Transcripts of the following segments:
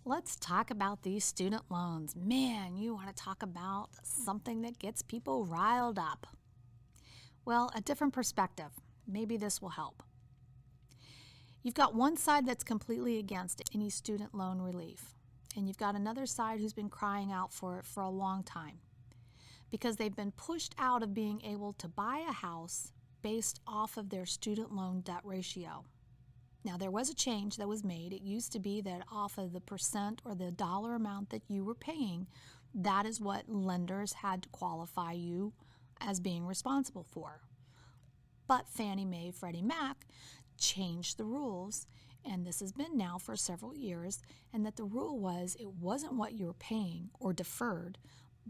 Let's talk about these student loans. Man, you want to talk about something that gets people riled up. Well, a different perspective. Maybe this will help. You've got one side that's completely against any student loan relief, and you've got another side who's been crying out for it for a long time because they've been pushed out of being able to buy a house based off of their student loan debt ratio. Now, there was a change that was made. It used to be that off of the percent or the dollar amount that you were paying, that is what lenders had to qualify you as being responsible for. But Fannie Mae, Freddie Mac changed the rules, and this has been now for several years, and that the rule was it wasn't what you were paying or deferred,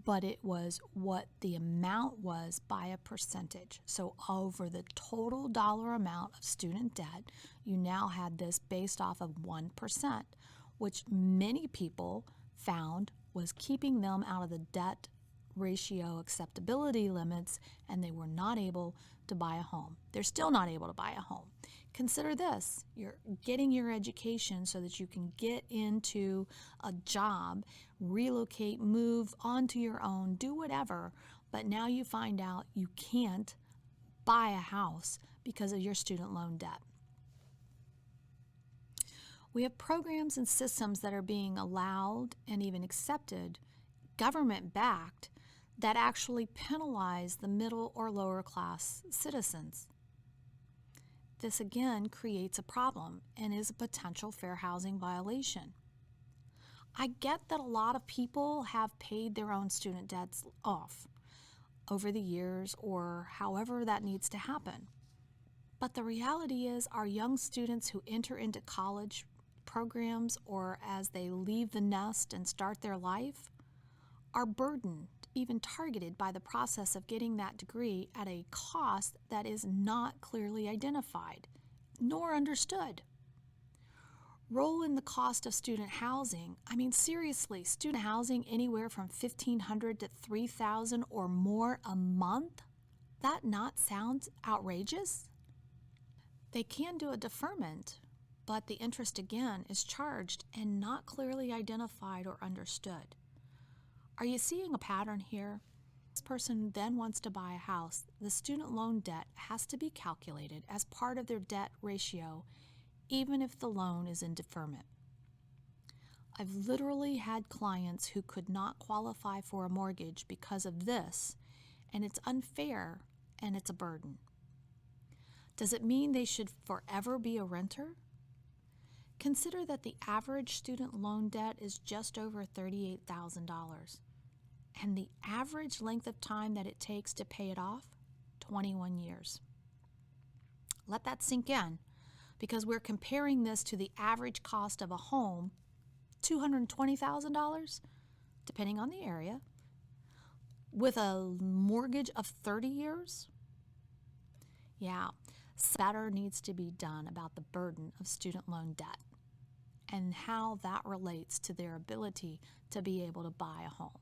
but it was what the amount was by a percentage. So over the total dollar amount of student debt, you now had this based off of 1%, which many people found was keeping them out of the debt ratio acceptability limits, and they were not able to buy a home. They're still not able to buy a home. Consider this: you're getting your education so that you can get into a job, relocate, move onto your own, do whatever, but now you find out you can't buy a house because of your student loan debt. We have programs and systems that are being allowed and even accepted, government-backed, that actually penalize the middle or lower class citizens. This again creates a problem and is a potential fair housing violation. I get that a lot of people have paid their own student debts off over the years or however that needs to happen. But the reality is our young students who enter into college programs or as they leave the nest and start their life are burdened, even targeted by the process of getting that degree at a cost that is not clearly identified nor understood. Roll in the cost of student housing. I mean, seriously, student housing anywhere from $1,500 to $3,000 or more a month? That not sounds outrageous? They can do a deferment, but the interest again is charged and not clearly identified or understood. Are you seeing a pattern here? This person then wants to buy a house. The student loan debt has to be calculated as part of their debt ratio, even if the loan is in deferment. I've literally had clients who could not qualify for a mortgage because of this, and it's unfair and it's a burden. Does it mean they should forever be a renter? Consider that the average student loan debt is just over $38,000. And the average length of time that it takes to pay it off, 21 years. Let that sink in, because we're comparing this to the average cost of a home, $220,000, depending on the area, with a mortgage of 30 years. Yeah, better needs to be done about the burden of student loan debt and how that relates to their ability to be able to buy a home.